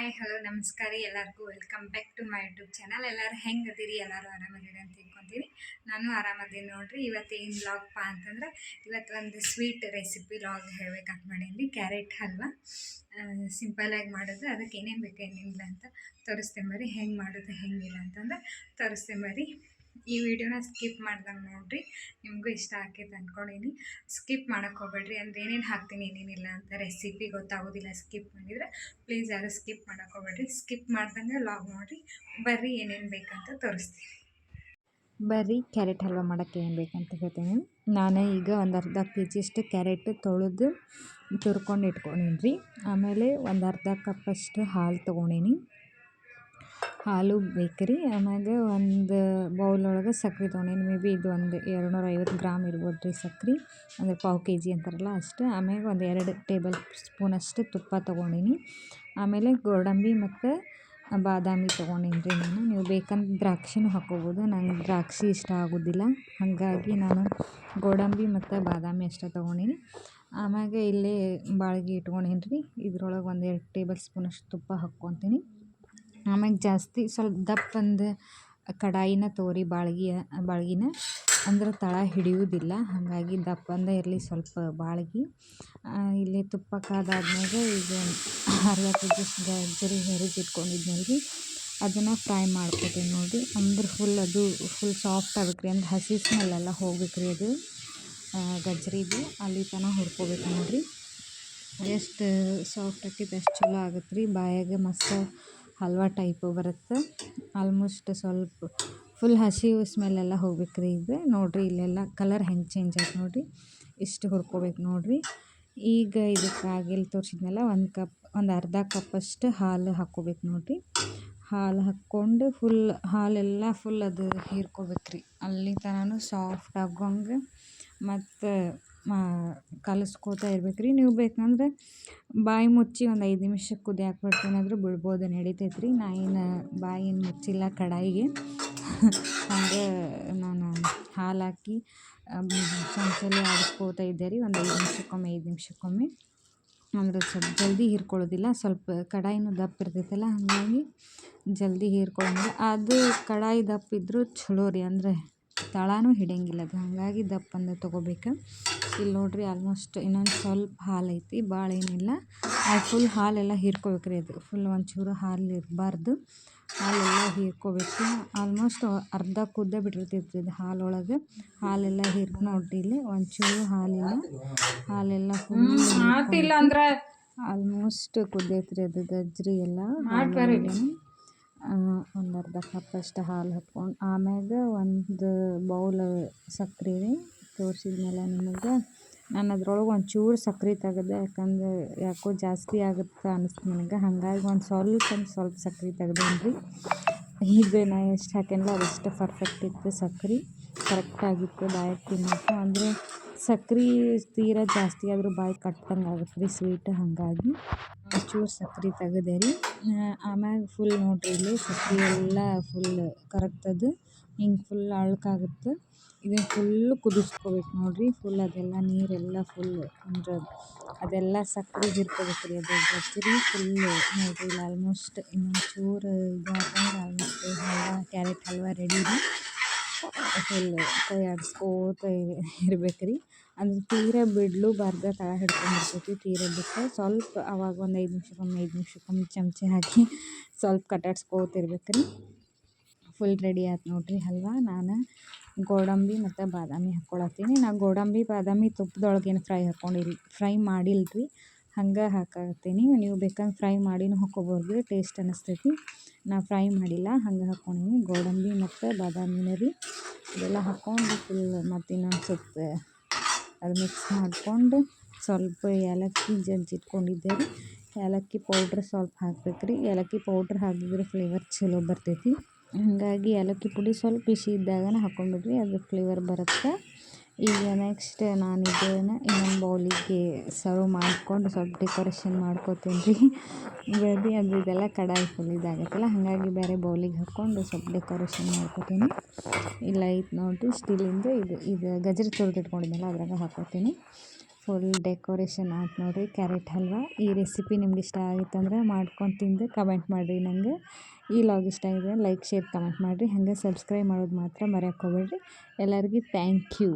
Hi hello ನಮಸ್ಕಾರ ಎಲ್ಲರಿಗೂ welcome back to my YouTube channel. ಎಲ್ಲರೂ ಹೆಂಗದಿರಿ? ಎಲ್ಲರೂ ಆರಾಮದಿರಿ ಅಂತ ತಿಳ್ಕೊತೀನಿ. ನಾನು ಆರಾಮದೀನಿ ನೋಡ್ರಿ. ಇವತ್ತು ಏನು ವ್ಲಾಗ್ಪಾ ಅಂತಂದ್ರೆ ಇವತ್ತು ಒಂದು ಸ್ವೀಟ್ ರೆಸಿಪಿ ವ್ಲಾಗ್ ಹೇಳ್ಬೇಕಂತ ಮಾಡೀನಿ. ಕ್ಯಾರೆಟ್ ಹಲ್ವಾ ಸಿಂಪಲಾಗಿ ಮಾಡೋದು, ಅದಕ್ಕೆ ಏನೇನು ಬೇಕು ಏನೇನಿಲ್ಲ ಅಂತ ತೋರಿಸ್ತೇನೆ ಬರ್ರಿ. ಹೆಂಗೆ ಮಾಡೋದು ಹೆಂಗಿಲ್ಲ ಅಂತಂದ್ರೆ ತೋರಿಸ್ತೇನೆ ಬರ್ರಿ. ಈ ವಿಡಿಯೋನ ಸ್ಕಿಪ್ ಮಾಡ್ದಂಗೆ ನೋಡಿರಿ, ನಿಮಗೂ ಇಷ್ಟ ಆಕೈತೆ ಅಂದ್ಕೊಂಡೀನಿ. ಸ್ಕಿಪ್ ಮಾಡೋಕ್ಕೆ ಹೋಗ್ಬೇಡ್ರಿ, ಅಂದರೆ ಏನೇನು ಹಾಕ್ತೀನಿ ಏನೇನಿಲ್ಲ ಅಂತ ರೆಸಿಪಿ ಗೊತ್ತಾಗೋದಿಲ್ಲ ಸ್ಕಿಪ್ ಮಾಡಿದರೆ. ಪ್ಲೀಸ್ ಯಾರು ಸ್ಕಿಪ್ ಮಾಡೋಕ್ಕೆ ಹೋಗ್ಬೇಡ್ರಿ, ಸ್ಕಿಪ್ ಮಾಡ್ದಂಗೆ ಲಾಗ್ ನೋಡಿರಿ. ಬರ್ರಿ ಏನೇನು ಬೇಕಂತ ತೋರಿಸ್ತೀನಿ. ಬರ್ರಿ ಕ್ಯಾರೆಟ್ ಹಲ್ವಾ ಮಾಡೋಕ್ಕೆ ಏನು ಬೇಕಂತ ಹೇಳ್ತೀನಿ. ನಾನು ಈಗ ಒಂದು ಅರ್ಧ ಕೆ ಅಷ್ಟು ಕ್ಯಾರೆಟ್ ತೊಳೆದು ತುರ್ಕೊಂಡು ಇಟ್ಕೊಂಡೀನಿ ರೀ. ಆಮೇಲೆ ಒಂದು ಅರ್ಧ ಕಪ್ಪಷ್ಟು ಹಾಲು ತೊಗೊಂಡೀನಿ. ಹಾಲು ಬೇಕ್ರಿ. ಆಮ್ಯಾಗ ಒಂದು ಬೌಲ್ ಒಳಗೆ ಸಕ್ಕರೆ ತೊಗೊಂಡೀನಿ. ಮೇ ಬಿ ಇದು ಒಂದು 250 ಗ್ರಾಮ್ ಇರ್ಬೋದು ರೀ ಸಕ್ಕರೆ, ಅಂದರೆ ಪಾವು ಕೆ ಜಿ ಅಂತಾರಲ್ಲ ಅಷ್ಟು. ಆಮ್ಯಾಗ ಒಂದು 2 ಟೇಬಲ್ ಸ್ಪೂನಷ್ಟು ತುಪ್ಪ ತೊಗೊಂಡೀನಿ. ಆಮೇಲೆ ಗೋಡಂಬಿ ಮತ್ತು ಬಾದಾಮಿ ತೊಗೊಂಡೀನಿ ರೀ ನಾನು. ನೀವು ಬೇಕಂದ್ರೆ ದ್ರಾಕ್ಷಿನೂ ಹಾಕ್ಕೋಬೋದು. ನಂಗೆ ದ್ರಾಕ್ಷಿ ಇಷ್ಟ ಆಗೋದಿಲ್ಲ, ಹಾಗಾಗಿ ನಾನು ಗೋಡಂಬಿ ಮತ್ತು ಬಾದಾಮಿ ಅಷ್ಟೇ ತೊಗೊಂಡೀನಿ. ಆಮ್ಯಾಗ ಇಲ್ಲೇ ಬಾಳ್ಗೆ ಇಟ್ಕೊಂಡೀನಿ ರೀ. ಇದ್ರೊಳಗೆ ಒಂದು 2 ಟೇಬಲ್ ಸ್ಪೂನಷ್ಟು ತುಪ್ಪ ಹಾಕ್ಕೊತೀನಿ. ಆಮ್ಯಾಗ ಜಾಸ್ತಿ ಸ್ವಲ್ಪ ದಪ್ಪಂದು ಕಡಾಯಿನ ತೋರಿ ಬಾಳ್ಗಿನ, ಅಂದ್ರೆ ತಳ ಹಿಡಿಯೋದಿಲ್ಲ, ಹಾಗಾಗಿ ದಪ್ಪಂದ ಇರಲಿ ಸ್ವಲ್ಪ ಬಾಳ್ಗಿ. ಇಲ್ಲಿ ತುಪ್ಪ ಕಾದಾದ್ಮೇಲೆ ಈಗ ಅರ್ಧ ಕೆ ಜಿ ಗಜ್ಜರಿ ಹೆರಿದಿಟ್ಕೊಂಡಿದ್ನಲ್ಲ ರೀ, ಅದನ್ನು ಫ್ರೈ ಮಾಡ್ಕೊತೀನಿ ನೋಡಿರಿ. ಅಂದ್ರೆ ಫುಲ್ ಸಾಫ್ಟ್ ಆಗ್ಬೇಕು ರೀ, ಅಂದ್ರೆ ಹಸಿ ಸ್ಮೆಲ್ಲೆಲ್ಲ ಹೋಗ್ಬೇಕು ರೀ. ಅದು ಗಜ್ಜರಿದು ಅಲ್ಲಿ ತನಕ ಹುರ್ಕೋಬೇಕು ನೋಡಿರಿ. ಎಷ್ಟು ಸಾಫ್ಟ್ ಆಕೈತೆ ಅಷ್ಟು ಚಲೋ ಆಗುತ್ತೆ ರೀ. ಬಾಯಾಗೆ ಮಸ್ತ್ ಹಲ್ವಾ ಟೈಪು ಬರುತ್ತೆ. ಆಲ್ಮೋಸ್ಟ್ ಸ್ವಲ್ಪ ಫುಲ್ ಹಸಿ ಸ್ಮೆಲ್ಲೆಲ್ಲ ಹೋಗ್ಬೇಕು ರೀ. ಇದು ನೋಡಿರಿ, ಇಲ್ಲೆಲ್ಲ ಕಲರ್ ಹೆಂಗೆ ಚೇಂಜ್ ಆಯ್ತು ನೋಡಿರಿ. ಇಷ್ಟು ಹುರ್ಕೋಬೇಕು ನೋಡಿರಿ. ಈಗ ಇದಕ್ಕೆ ಇಲ್ಲಿ ತೋರಿಸಿದ್ನಲ್ಲ ಒಂದು ಅರ್ಧ ಕಪ್ಪಷ್ಟು ಹಾಲು ಹಾಕ್ಕೋಬೇಕು ನೋಡಿರಿ. ಹಾಲು ಹಾಕ್ಕೊಂಡು ಹಾಲೆಲ್ಲ ಫುಲ್ ಅದು ಹೀರ್ಕೋಬೇಕು ರೀ. ಅಲ್ಲಿ ತನಕ ಸಾಫ್ಟ್ ಆಗೋಂಗೆ ಮತ್ತು ಕಲಿಸ್ಕೋತಾ ಇರ್ಬೇಕು ರೀ. ನೀವು ಬೇಕಂದ್ರೆ ಬಾಯಿ ಮುಚ್ಚಿ ಒಂದು 5 ನಿಮಿಷ ಕುದಿಯಾಕೆ ಬಿಡ್ತೀನಾದ್ರೂ ಬಿಡ್ಬೋದು, ನಡಿತೈತೆ ರೀ. ನಾ ಏನು ಬಾಯಿ ಮುಚ್ಚಿಲ್ಲ ಕಡಾಯಿಗೆ, ಹಂಗೆ ನಾನು ಹಾಲು ಹಾಕಿ ಚಮಚಲ್ಲಿ ಆಡಿಸ್ಕೋತಾ ಇದ್ದೆ ರೀ. ಒಂದು 5 ನಿಮಿಷಕ್ಕೊಮ್ಮೆ. ಅಂದ್ರೆ ಸ್ವಲ್ಪ ಜಲ್ದಿ ಹೀರ್ಕೊಳ್ಳೋದಿಲ್ಲ, ಸ್ವಲ್ಪ ಕಡಾಯಿನೂ ದಪ್ಪ ಇರ್ತೈತಲ್ಲ, ಹಾಗಾಗಿ ಜಲ್ದಿ ಹೀರ್ಕೊಳ್ಳೋಂಗಿಲ್ಲ. ಅದು ಕಡಾಯಿ ದಪ್ಪ ಇದ್ದರೂ ಚಲೋ ರೀ, ಅಂದರೆ ತಳನೂ ಹಿಡಿಯಂಗಿಲ್ಲ ಅದು, ಹಾಗಾಗಿ ದಪ್ಪಂದು ತೊಗೋಬೇಕು. ಇಲ್ಲಿ ನೋಡಿರಿ, ಆಲ್ಮೋಸ್ಟ್ ಇನ್ನೊಂದು ಸ್ವಲ್ಪ ಹಾಲು ಐತಿ, ಭಾಳ ಏನಿಲ್ಲ. ಫುಲ್ ಹಾಲೆಲ್ಲ ಹೀರ್ಕೋಬೇಕು ರೀ. ಅದು ಫುಲ್ ಒಂಚೂರು ಹಾಲು ಇರಬಾರ್ದು, ಹಾಲೆಲ್ಲ ಹೀರ್ಕೋಬೇಕು. ಆಲ್ಮೋಸ್ಟ್ ಅರ್ಧ ಕುದ್ದೇ ಬಿಟ್ಟಿರ್ತೈತಿ ಇದು ಹಾಲೊಳಗೆ. ಹಾಲೆಲ್ಲ ನೋಡಿರಿ, ಇಲ್ಲಿ ಒಂಚೂರು ಹಾಲೆಲ್ಲ ಫುಲ್ ಅಂದ್ರೆ ಆಲ್ಮೋಸ್ಟ್ ಕುದ್ದೈತೆ ರೀ. ಅದು ಗಜ್ಜರಿ ಎಲ್ಲ ಒಂದು ಅರ್ಧ ಕಪ್ಪಷ್ಟು ಹಾಲು ಹಾಕ್ಕೊಂಡು, ಆಮ್ಯಾಗ ಒಂದು ಬೌಲ್ ಸಕ್ಕರೆ ರೀ ತೋರಿಸಿದ್ಮೇಲೆ ನಿಮಗೆ. ನಾನು ಅದ್ರೊಳಗೆ ಒಂಚೂರು ಸಕ್ಕರೆ ತೆಗೆದೆ, ಯಾಕಂದ್ರೆ ಯಾಕೋ ಜಾಸ್ತಿ ಆಗುತ್ತೆ ಅನಿಸ್ತು ನನಗೆ, ಹಾಗಾಗಿ ಒಂದು ಸ್ವಲ್ಪ ಸಕ್ಕರೆ ತೆಗ್ದೇನಿ ರೀ. ಇದು ನಾ ಎಷ್ಟು ಹಾಕೇನಲ್ಲ ಅದಷ್ಟು ಪರ್ಫೆಕ್ಟ್ ಇತ್ತು, ಸಕ್ಕರೆ ಕರೆಕ್ಟಾಗಿತ್ತು ಬಾಯಿಗೆ ತಿನ್ನೋಕ್ಕೆ. ಅಂದರೆ ಸಕ್ಕರೆ ತೀರಾ ಜಾಸ್ತಿ ಆದರೂ ಬಾಯಿ ಕಟ್ಟಂಗೆ ಆಗುತ್ತೆ ರೀ ಸ್ವೀಟ್, ಹಾಗಾಗಿ ಒಂಚೂರು ಸಕ್ಕರೆ ತೆಗೆದೆ ರೀ. ಆಮ್ಯಾಗ ಫುಲ್ ನೋಡಿರಿ, ಇಲ್ಲಿ ಸಕ್ಕರೆ ಎಲ್ಲ ಫುಲ್ ಕರಗ್ತದೆ, ಹಿಂಗೆ ಫುಲ್ ಅಳ್ಕಾಗುತ್ತೆ. ಇದನ್ನು ಫುಲ್ಲು ಕುದಿಸ್ಕೋಬೇಕು ನೋಡಿರಿ. ಫುಲ್ ಅದೆಲ್ಲ ನೀರೆಲ್ಲ ಫುಲ್ ಅಂದ್ರೆ ಅದೆಲ್ಲ ಸಕ್ಕರೆ ಹೀರ್ಕೋಬೇಕು ರೀ. ಅದು ಗಜ್ಜರಿ ಫುಲ್ಲು ನೋಡಿರಿ, ಇಲ್ಲಿ ಆಲ್ಮೋಸ್ಟ್ ಇನ್ನೊಂದು ಚೂರು ಇದು ಹಾಕಂದ್ರೆ ಆಲ್ಮೋಸ್ಟ್ ಕ್ಯಾರೆಟ್ ಹಲ್ವಾ ರೆಡಿ ರೀ. ಫುಲ್ ಕೈ ಆಡಿಸ್ಕೋತ ಇರ್ಬೇಕು ರೀ. ಅಂದ್ರೆ ತೀರ ಬಿಡಲೂಬಾರ್ದು, ತಳ ಹಿಡ್ಕೊಂಡಿರ್ತೈತಿ. ತೀರ ಬಿಟ್ಟು ಸ್ವಲ್ಪ ಅವಾಗ ಒಂದು 5 ನಿಮಿಷಕ್ಕೊಮ್ಮೆ ಚಮಚ ಹಾಕಿ ಸ್ವಲ್ಪ ಕಟಾಡ್ಸ್ಕೋತ ಇರ್ಬೇಕು ರೀ. ಫುಲ್ ರೆಡಿ ಆಯ್ತು ನೋಡಿರಿ ಹಲ್ವಾ. ನಾನು ಗೋಡಂಬಿ ಮತ್ತು ಬಾದಾಮಿ ಹಾಕ್ಕೊಳತ್ತೀನಿ. ನಾನು ಗೋಡಂಬಿ ಬಾದಾಮಿ ತುಪ್ಪದೊಳಗೇನು ಫ್ರೈ ಮಾಡಿಲ್ಲ ರೀ, ಹಂಗೆ ಹಾಕತ್ತೀನಿ. ನೀವು ಬೇಕಂದ್ರೆ ಫ್ರೈ ಮಾಡಿನೂ ಹಾಕ್ಕೋಬೋದು ರೀ, ಟೇಸ್ಟ್ ಅನ್ನಿಸ್ತೈತಿ. ನಾ ಫ್ರೈ ಮಾಡಿಲ್ಲ, ಹಂಗೆ ಹಾಕ್ಕೊಂಡೀನಿ. ಗೋಡಂಬಿ ಮತ್ತು ಬಾದಾಮಿನ ರೀ ಇದೆಲ್ಲ ಹಾಕ್ಕೊಂಡು ಫುಲ್ ಮತ್ತು ಇನ್ನೊಂದು ಸ್ವಲ್ಪ ಅದು ಮಿಕ್ಸ್ ಮಾಡಿಕೊಂಡು ಸ್ವಲ್ಪ ಏಲಕ್ಕಿ ಜಜ್ಜಿಟ್ಕೊಂಡಿದ್ದೆ ರೀ. ಏಲಕ್ಕಿ ಪೌಡ್ರ್ ಸ್ವಲ್ಪ ಹಾಕ್ಬೇಕು ರೀ. ಏಲಕ್ಕಿ ಪೌಡ್ರ್ ಹಾಕಿದ್ರೆ ಫ್ಲೇವರ್ ಚಲೋ ಬರ್ತೈತಿ, ಹಾಗಾಗಿ ಏಲಕ್ಕಿ ಪುಡಿ ಸ್ವಲ್ಪ ಬಿಸಿ ಇದ್ದಾಗನೇ ಹಾಕ್ಕೊಂಡ್ಬಿಡ್ರಿ, ಅದು ಫ್ಲೇವರ್ ಬರುತ್ತೆ. ಈಗ ನೆಕ್ಸ್ಟ್ ನಾನು ಇದನ್ನು ಇನ್ನೊಂದು ಬೌಲಿಗೆ ಸರ್ವ್ ಮಾಡಿಕೊಂಡು ಸ್ವಲ್ಪ ಡೆಕೋರೇಷನ್ ಮಾಡ್ಕೋತೀನಿ ರೀ. ಬೇಬಿ ಅಂದರೆ ಇದೆಲ್ಲ ಕಡಾಯಿ ಫುಲ್ ಇದಾಗತ್ತಲ್ಲ, ಹಾಗಾಗಿ ಬೇರೆ ಬೌಲಿಗೆ ಹಾಕ್ಕೊಂಡು ಸ್ವಲ್ಪ ಡೆಕೋರೇಷನ್ ಮಾಡ್ಕೋತೀನಿ. ಇಲ್ಲ ಐತೆ ನೋಡಿರಿ ಸ್ಟೀಲಿಂದು, ಇದು ಗಜ್ಜರಿ ತುರಿದಿಟ್ಕೊಂಡಿದ್ದೆನಲ್ಲ ಅದ್ರಾಗ ಹಾಕ್ಕೋತೀನಿ. ಫುಲ್ ಡೆಕೋರೇಷನ್ ಆಯ್ತು ನೋಡಿರಿ ಕ್ಯಾರೆಟ್ ಹಲ್ವಾ. ಈ ರೆಸಿಪಿ ನಿಮ್ಗೆ ಇಷ್ಟ ಆಗಿತ್ತಂದ್ರೆ ಮಾಡ್ಕೊಂಡು ತಿಂದು ಕಮೆಂಟ್ ಮಾಡಿರಿ ನನಗೆ. ಈ ಲಾಗ್ ಇಷ್ಟ ಆಗಿದೆ ಲೈಕ್ ಶೇರ್ ಕಮೆಂಟ್ ಮಾಡಿರಿ. ಹಾಗೆ ಸಬ್ಸ್ಕ್ರೈಬ್ ಮಾಡೋದು ಮಾತ್ರ ಮರೆಯೋಕೆ ಹೋಗ್ಬೇಡ್ರಿ. ಎಲ್ಲರಿಗೂ ಥ್ಯಾಂಕ್ ಯು.